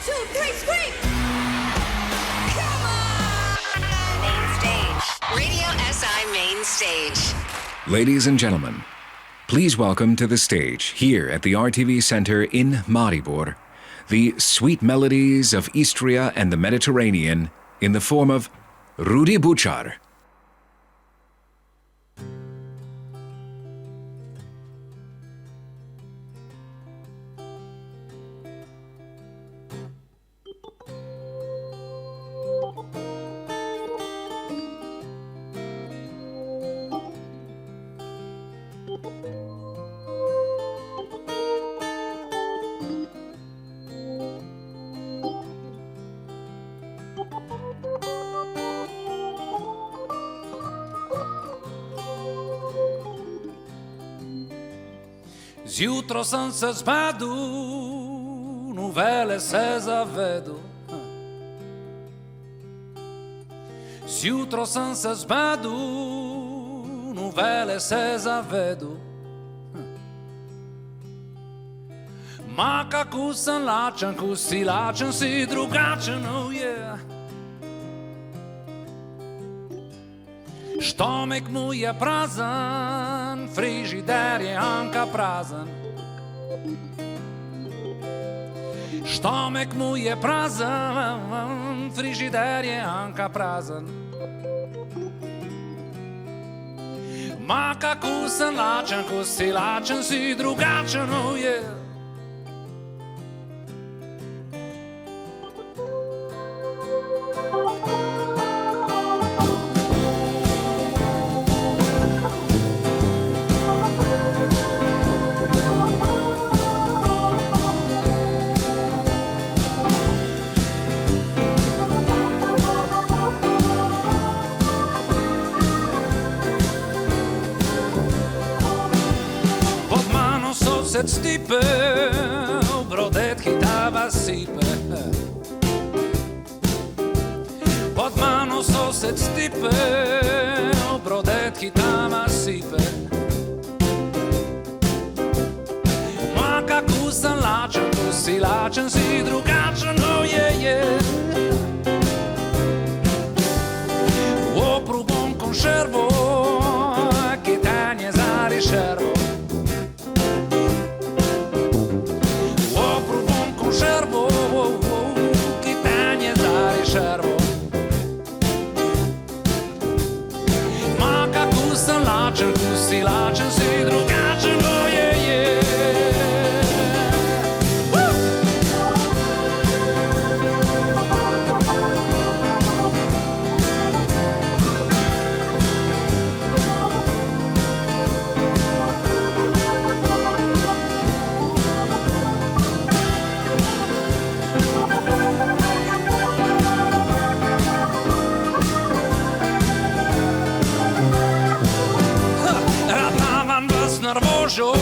2, 3, scream! Come on! Main stage. Radio SI Main Stage. Ladies and gentlemen, please welcome to the stage, here at the RTV Center in Maribor, the sweet melodies of Istria and the Mediterranean in the form of Rudi Bučar. Zjutro sam se zbadu, novele se zavedu. Zjutro sam se zbadu, novele se zavedu. Ma kako sam lačen, ko si lačen, si drugačen, oh yeah. Štomek mu je prazan, frižider je Anka prazan. Štomek mu je prazan, frižider je Anka prazan. Ma kako sem lačen, ko si lačen, si drugačen, oh yeah. Sosed stipe, brodet hitava sipe. Pod mano sosed stipe, brodet hitava sipe. Ma kako sam lačen, ko si lačen, si drugačen, oh yeah, yeah. Oprugom konšervo, kitanje za rišervo. Šervo, kitanje za rišervo. Ma kako sam lačen, ko si lačen, si drugačen, oh yeah, yeah. Nervoso,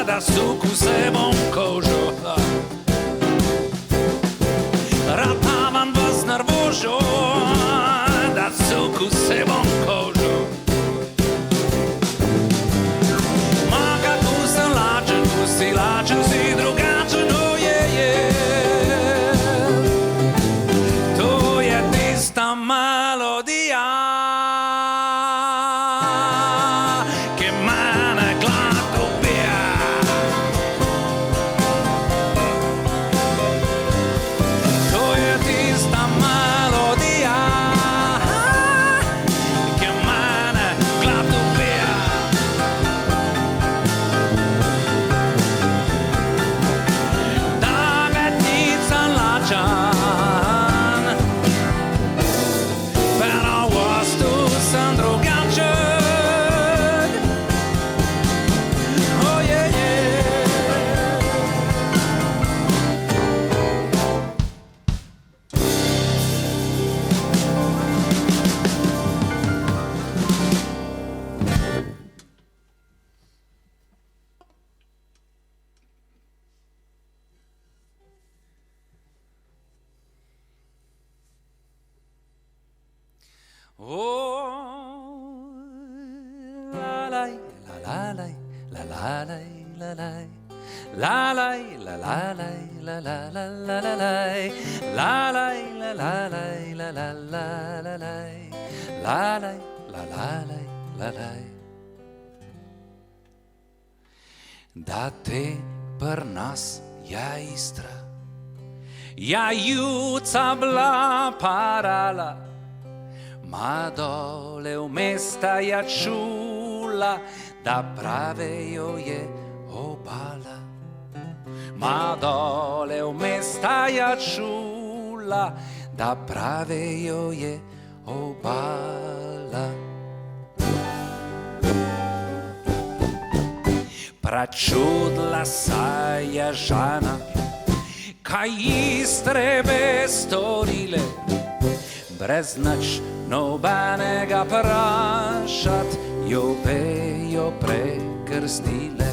da sukuse bom kožo. Ratavam vas nervoso, da sukuse bom kožo. Ma kako sam lačen, ko si lačen, si drugačen, oh yeah, yeah. To je tista melodija. Oh, la la la la la la la la la la la la la la la la la la la la la la la la la la la la la la la la la. Da te per nas ja Istra, ja juca bila parala, ma dole v mesta ja čula, da pravejo je obala. Ma dole v mesta ja čula, da pravejo je obala. Pračudla sa je žana, kaj Istrebe storile, brez nič nobenega prašat, jo bejo prekrstile.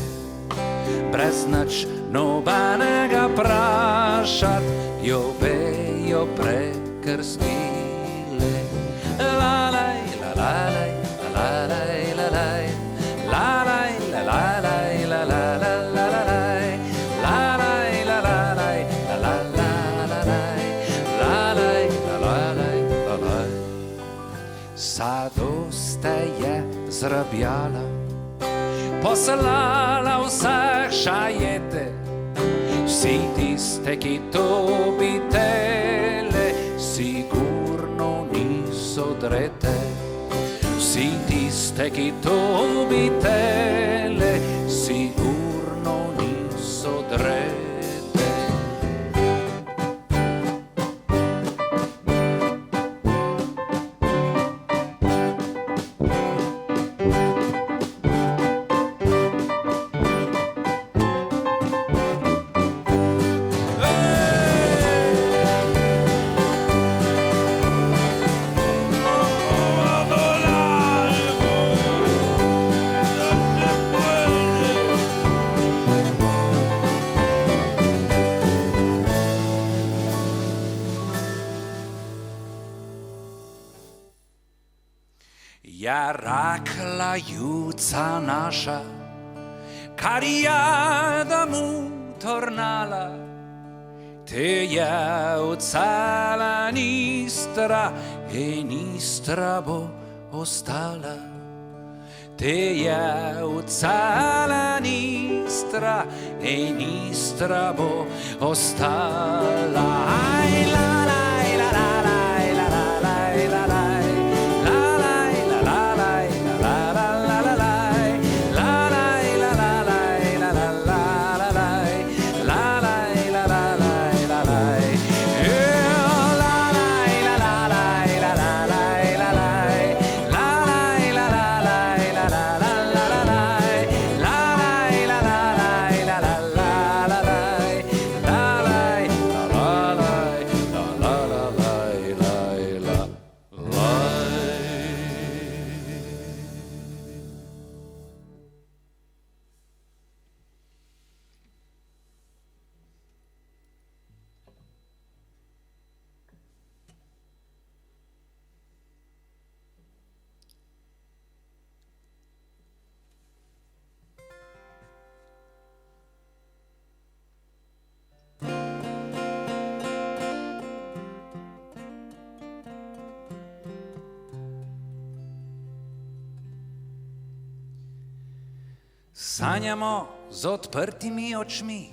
Brez nič nobenega prašat, jo bejo prekrstile. Lalaj, lalaj, lalaj, lalaj, lalaj, lalaj. Sadoste je zrabjala, poslala vseh šajete, vsi tiste, ki to bitele, sigurno niso drete. Vsi tiste, ki to bitele, sigurno niso drete. Ja rakla juca naša, kar jada mu tornala, te je ocala Istra in Istra bo ostala. Te je ocala Istra in Istra bo ostala. Aj, la, la, la, la, la. Sanjamo z odprtimi očmi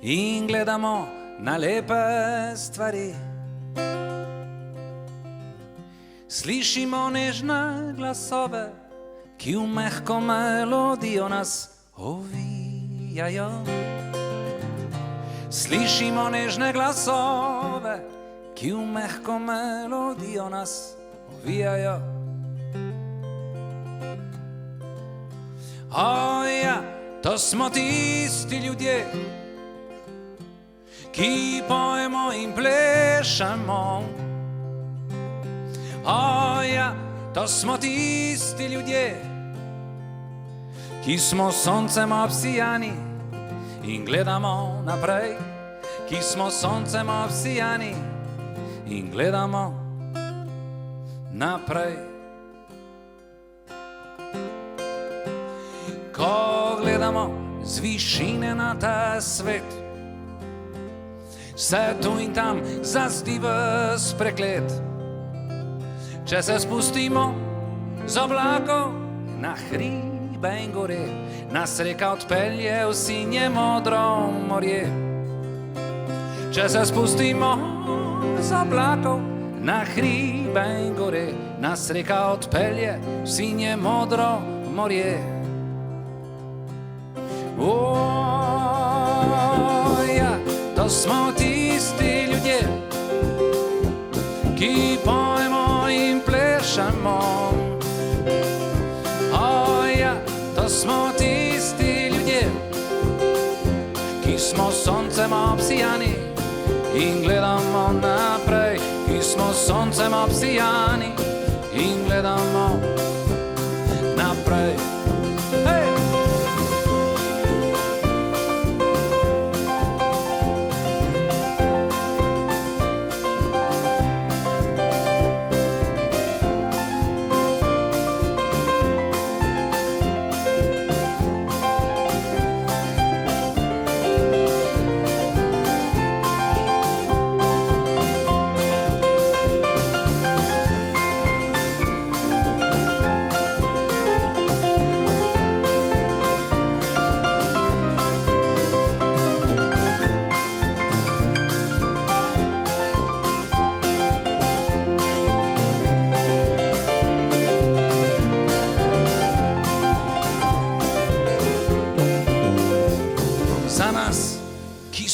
in gledamo na lepe stvari. Slišimo nežne glasove, ki v mehko melodijo nas ovijajo. Slišimo nežne glasove, ki v mehko melodijo nas ovijajo. O ja, to smo tisti ljudje, ki pojemo in plešemo. O ja, to smo tisti ljudje, ki smo soncem obsijani in gledamo naprej. Ki smo soncem obsijani in gledamo naprej. Ko gledamo z višine na ta svet. Se tu in tam zazdi ves preklet. Če se spustimo z oblakov na hribe in gore, nas reka odpelje v sinje modro morje. Če se spustimo z oblakov na hribe in gore, nas reka odpelje v sinje modro morje. Ja, to smo tisti ljudje, ki pojmo in plešemo. Ja, to smo tisti ljudje, ki smo soncem obsijani in gledamo naprej, ki smo soncem obsijani in gledamo naprej. Hej!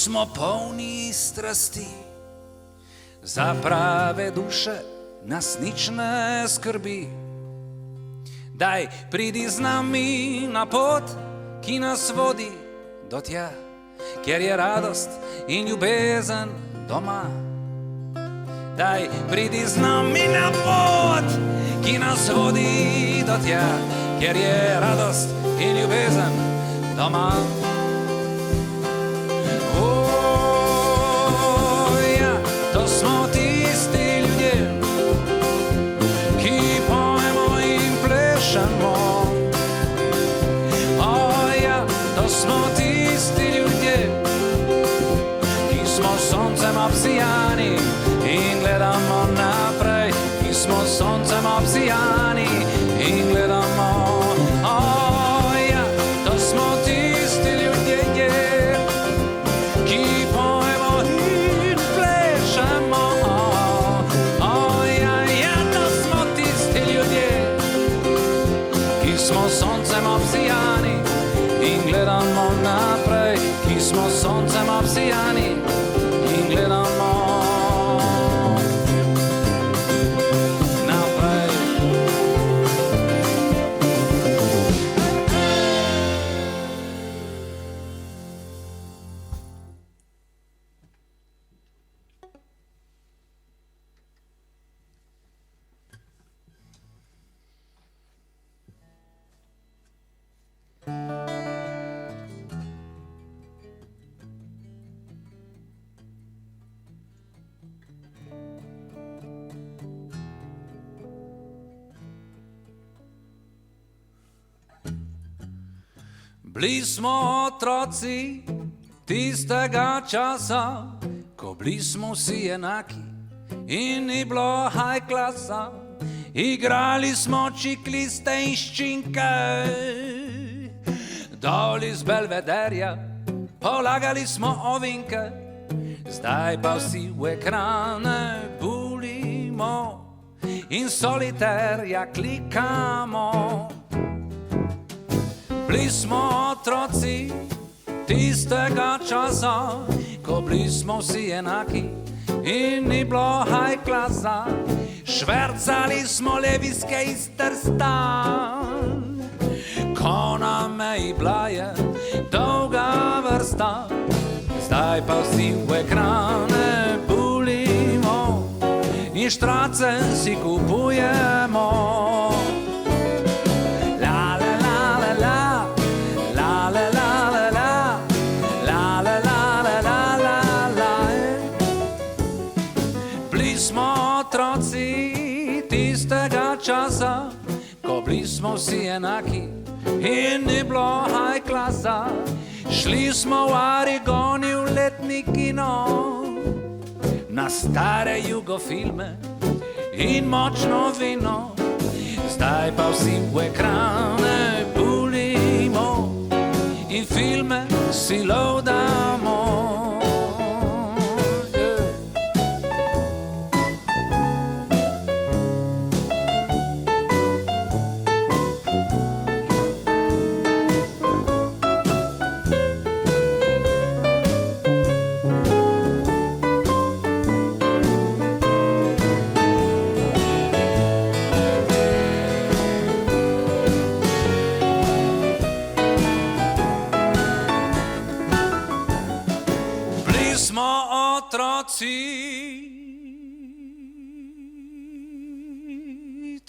Smo polni strasti, za prave duše nas nič ne skrbi. Daj, pridi z nami na pot, ki nas vodi do tja, kjer je radost in ljubezen doma. Daj, pridi z nami na pot, ki nas vodi do tja, kjer je radost in ljubezen doma. To smo tisti ljudje, ki pojemo in plešemo. Ja, to smo tisti ljudje, ki smo soncem obsijani in gledamo naprej, ki smo soncem obsijani in gledamo. Ja, to smo tisti ljudje, ki pojemo in plešemo. Smo soncem obsijani in gledamo naprej, ki smo soncem obsijani in gledamo naprej. Bili smo otroci tistega časa, ko bili smo vsi enaki in ni bilo high klasa. Igrali smo čikliste in ščinke, dol iz Belvederja polagali smo ovinke. Zdaj pa vsi v ekrane bulimo in soliterja klikamo. Bili smo otroci tistega časa, ko bili smo vsi enaki in ni bilo high klasa. Švercali smo leviske iz Trsta, ko na meji bila je dolga vrsta. Zdaj pa vsi v ekrane bulimo in štrace si kupujemo. Tistega časa, ko bili smo vsi enaki in ni bilo high klasa. Šli smo v Arigoni v letni kino, na stare jugofilme in močno vino. Zdaj pa vsi v ekrane bulimo in filme si lovdamo.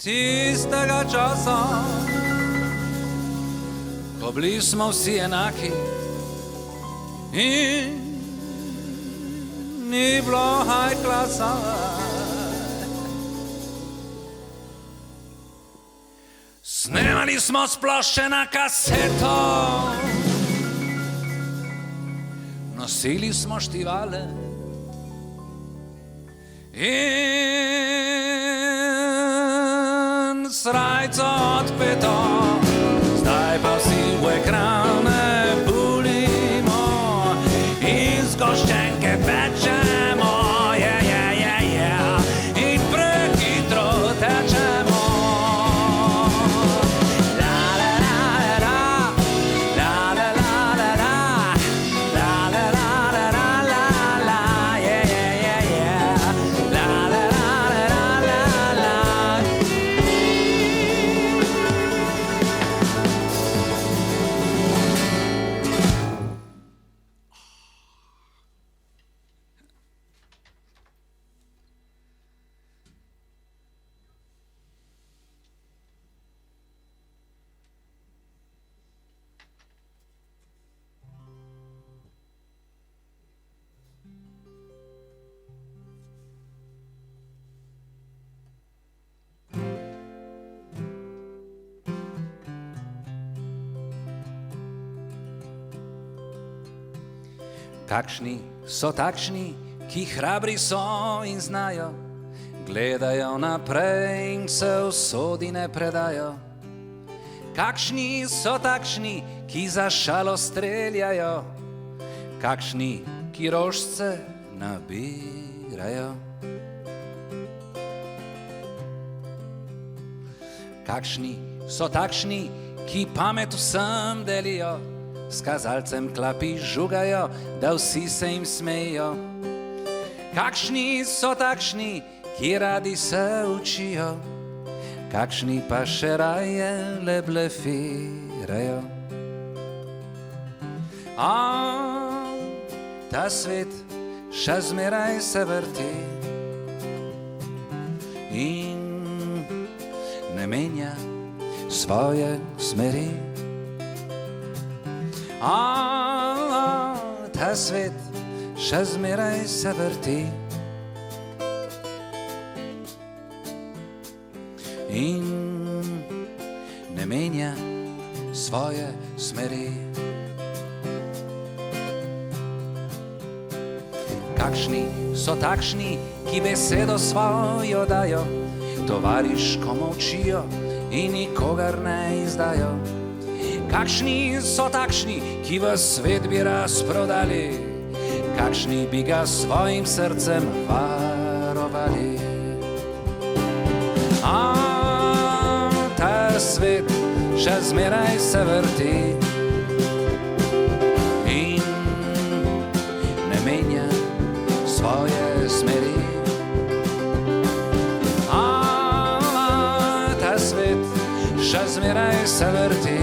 Tistega časa, ko bili smo vsi enaki in ni bilo high klasa. Snemali smo splošče na kaseto, nosili smo štivale in srajco odpeto. Zdaj pa vsi v ekrane bulimo in zgoščenke pečemo, in prehitro tečemo. Kakšni so takšni, ki hrabri so in znajo, gledajo naprej in se usodi ne predajo. Kakšni so takšni, ki za šalo streljajo, kakšni, ki rožce nabirajo. Kakšni so takšni, ki pamet vsem delijo, s kazalcem klapi žugajo, da vsi se jim smejo. Kakšni so takšni, ki radi se učijo, kakšni pa še raje le blefirajo. A ta svet še zmeraj se vrti in ne menja svoje smeri. Ta svet še zmeraj se vrti in ne menja svoje smeri. Kakšni so takšni, ki besedo svojo dajo, tovariško molčijo in nikogar ne izdajo. Kakšni so takšni, ki v svet bi razprodali, kakšni bi ga svojim srcem varovali. Ta svet še zmeraj se vrti in ne menja svoje smeri. Ta svet še zmeraj se vrti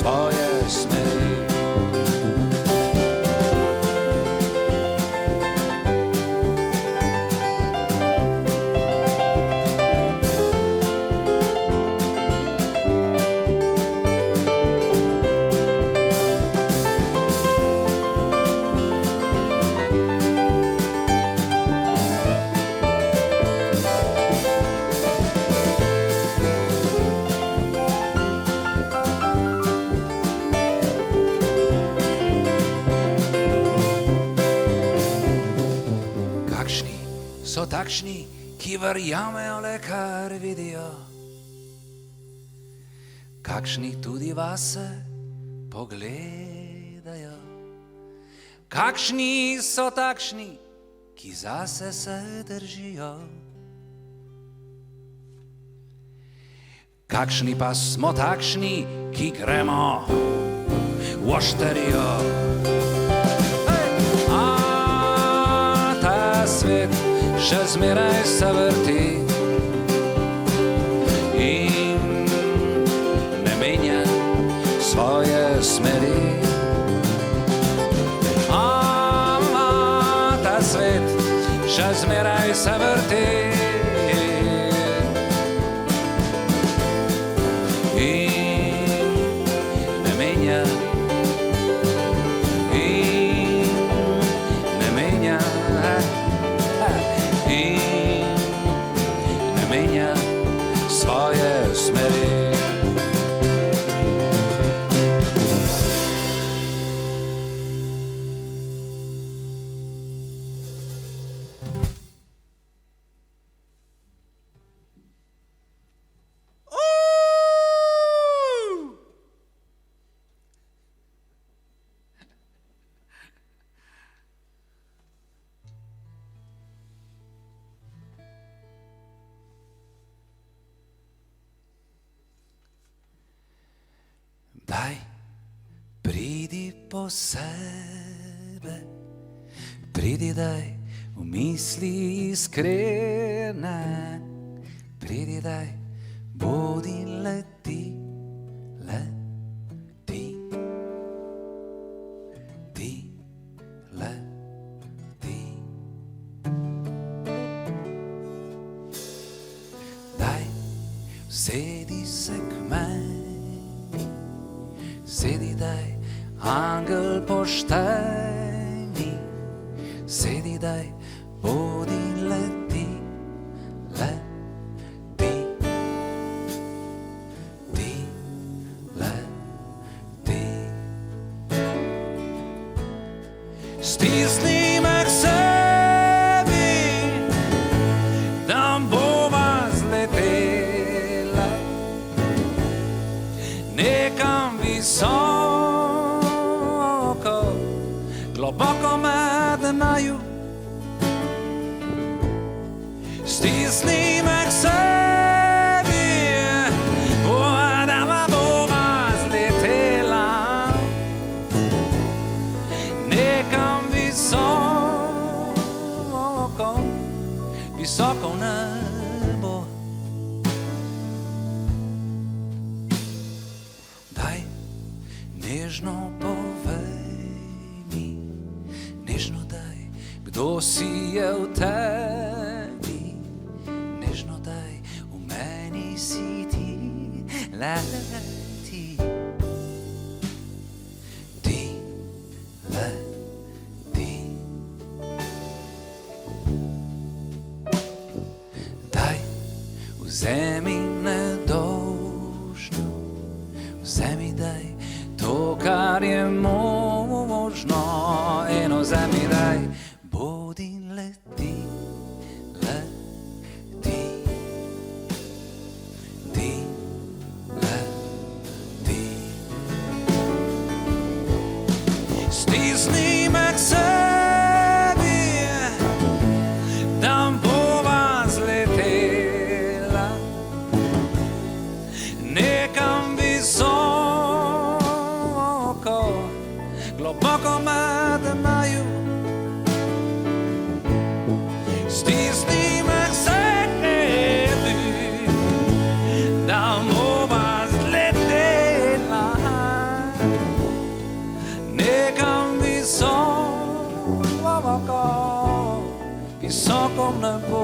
svoje smeri. takšni, ki verjamejo le kar vidijo. Kakšni tudi vase pogledajo. Kakšni so takšni, ki zase se držijo. Kakšni pa smo takšni, ki gremo v ošterijo. A ta svet še zmeraj se vrti in ne menja svoje smeri. Ta svet še zmeraj se vrti in ne menja svoje smeri. Daj, pridi po sebe, pridi daj v misli iskrene, pridi daj, bodi leti, leti, ti leti. Daj, sedi se k meni, sedi daj, angel pošteni, sedi daj, bodi leti, leti, ti leti. Stisni me k sebi, da bova zletela nekam visoko, globoko med naju. Stisni me k sebi, da bova zletela nekam visoko, visoko v nebo. Daj, nežno povej mi, nežno daj, kdo si je v tebi, nežno daj, v meni si ti, leti, ti leti. Daj, vzemi nedolžno, vzemi daj to, kar je možno, eno vzemi daj, bodi leti, leti, ti leti. Stisni me k sebi, da bova zletela nekam visoko, globoko med naju. Stisni me k sebi, da bova zletela nekam visoko, visoko v nebo.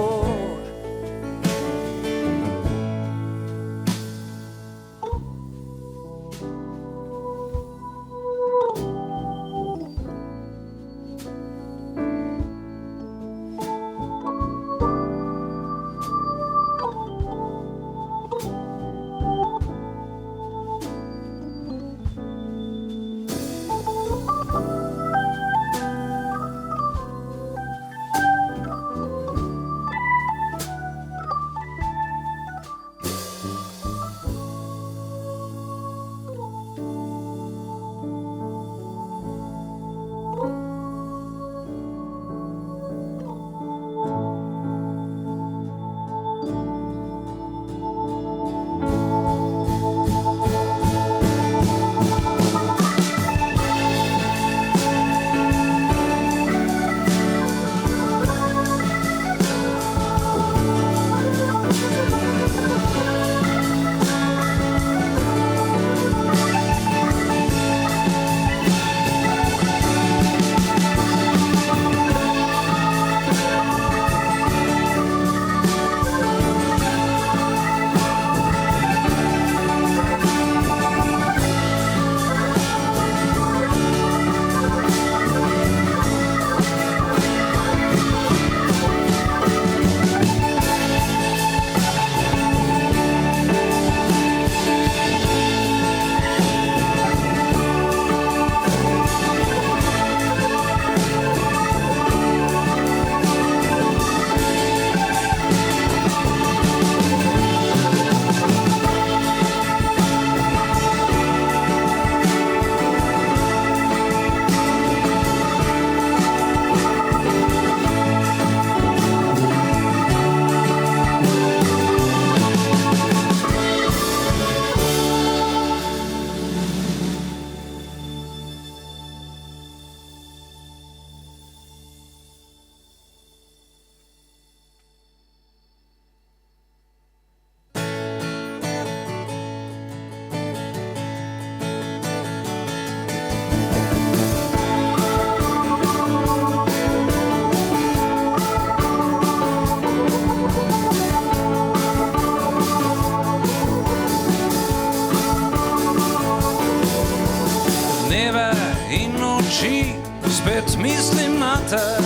spet mislim na te,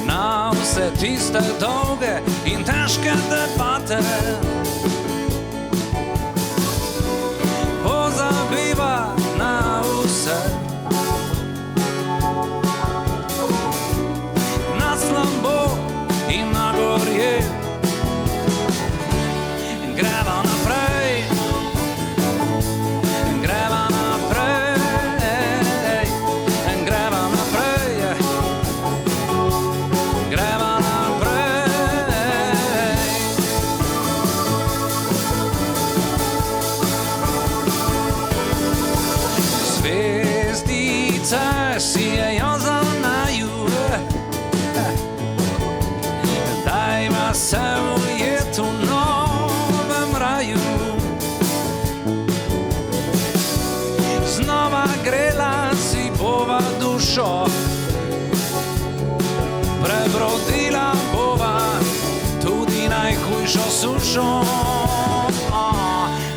na vse tiste dolge in težke debate. Pozabiva na vse, na slabo in na gorje. Greva naprej, greva naprej, greva naprej, greva naprej. Zvezdice sijejo za naju, dajva se ujet v novem raju. Znova grela si bova dušo, prebrodila bova tudi najhujšo sušo.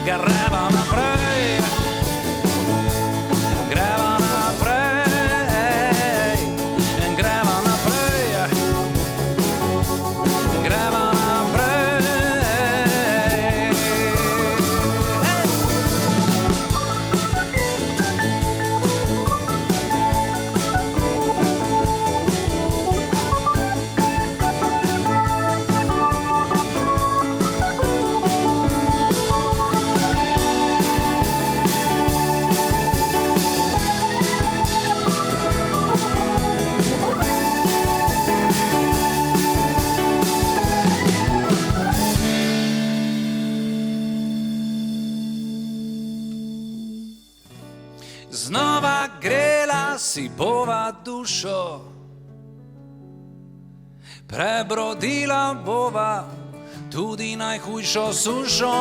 Greva naprej, greva naprej, greva naprej, greva naprej. Znova grela si bova dušo, prebrodila bova tudi najhujšo sušo.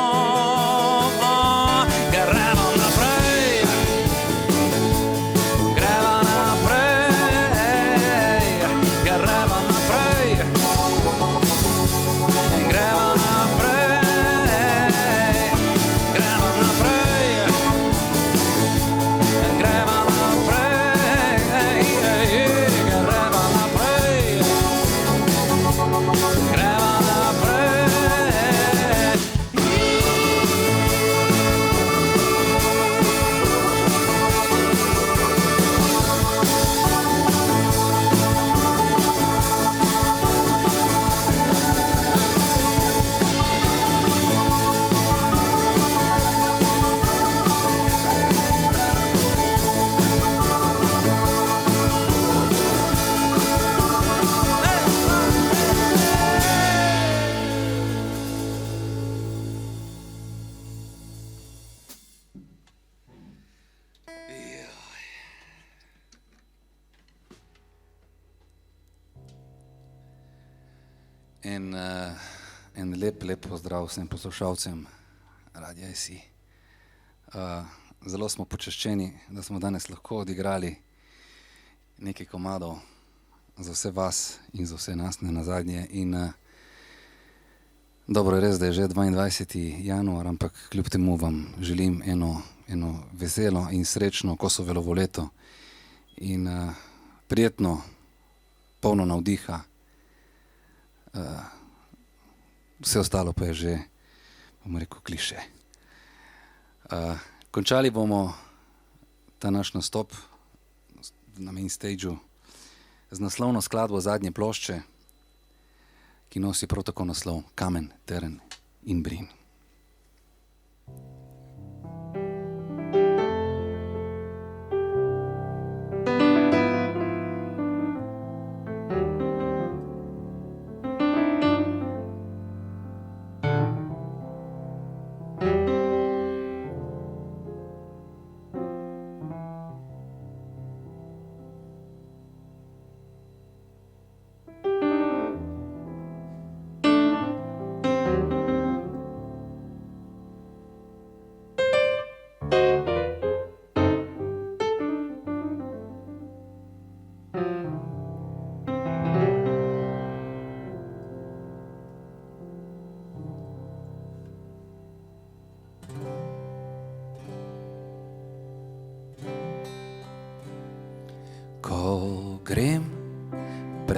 Gremo naprej, gremo naprej, gremo naprej, gremo naprej, gremo naprej. Greva naprej, greva naprej, greva naprej. En lep pozdrav vsem poslušalcem Radia SI. Zelo smo počaščeni, da smo danes lahko odigrali nekaj komadov za vse vas in za vse nas nenazadnje. In dobro je res, da je že 22. januar, ampak kljub temu vam želim eno veselo in srečno Kosovelovo leto in prijetno, polno navdiha. Vse ostalo pa je že, bomo rekel, kliše. Končali bomo ta naš nastop na main stageu z naslovno skladbo zadnje plošče, ki nosi prav tako naslov Kamen, teren in brin.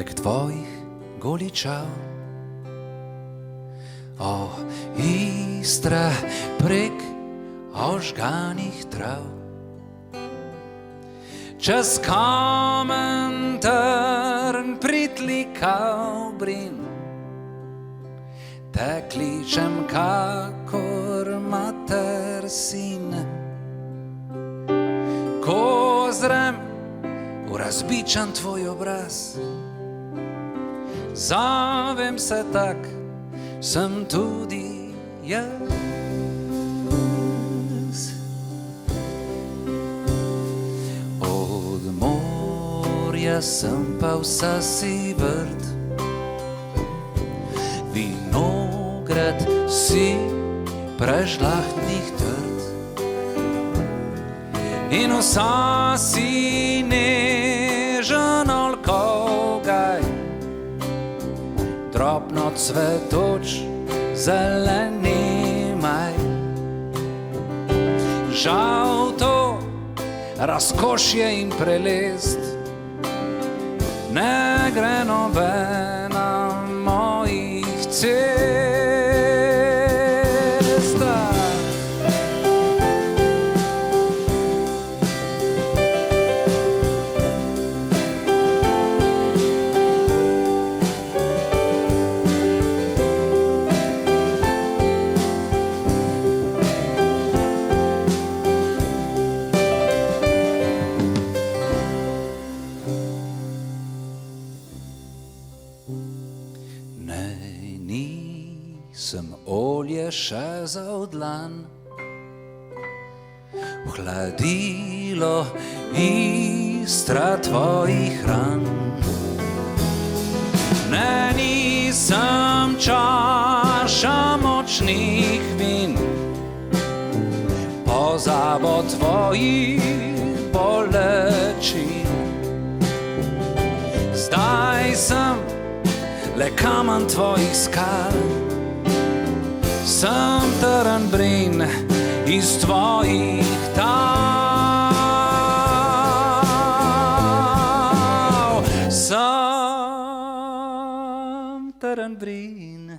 prek tvojih goličav. O, Istra, prek ožganih trav. Čez kamen trn pritlikav brin, te kličem kakor mater sin. Ko zrem v razbičan tvoj obraz, zavem se tak, sem tudi jaz. Od morja sem pa vsa si vrt, vinograd si prežlahtnih trt. In vsa si nežen olkov gaj, drobno cvetoč zeleni maj. Žal to razkošje in prelest ne gre nobena mojih cest. Sem olje še za odlan, hladilo Istra tvojih ran. Ne, nisem čaša močnih vin, pozabo tvojih bolečin. Zdaj sem le kamen tvojih skal, sem trn brin iz tvojih tav. Sem trn brin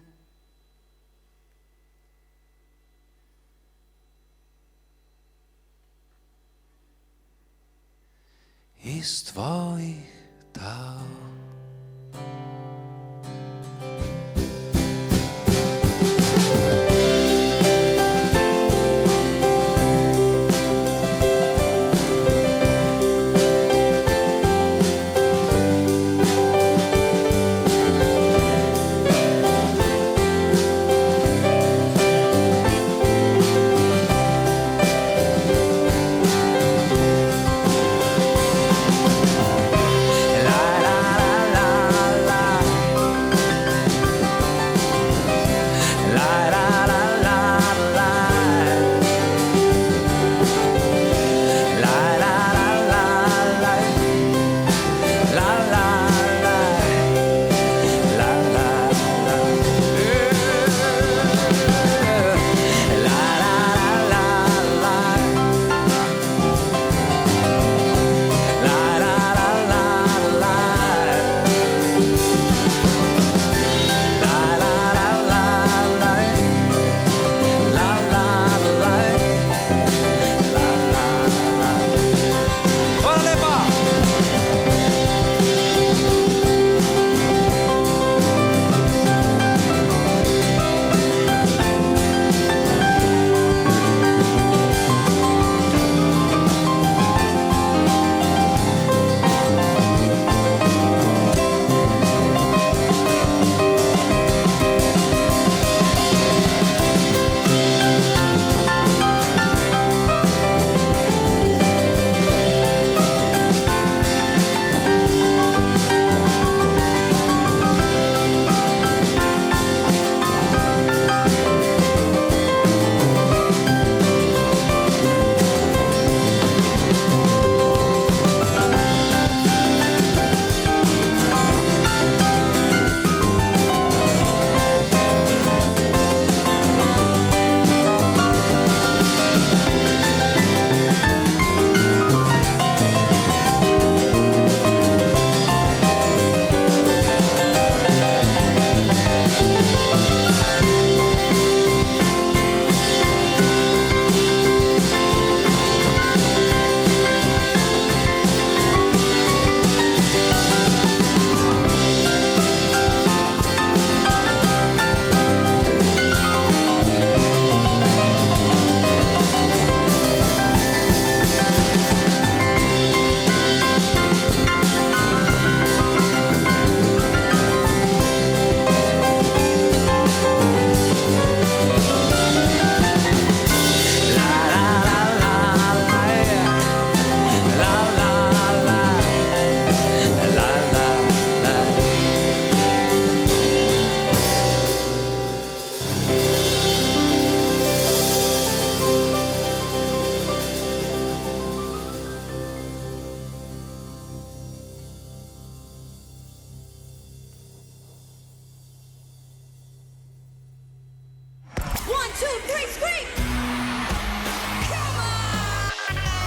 iz tvojih tav. La la la la 1, 2, 3, scream! Come on!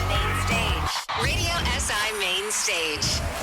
Main stage. Radio SI Main Stage.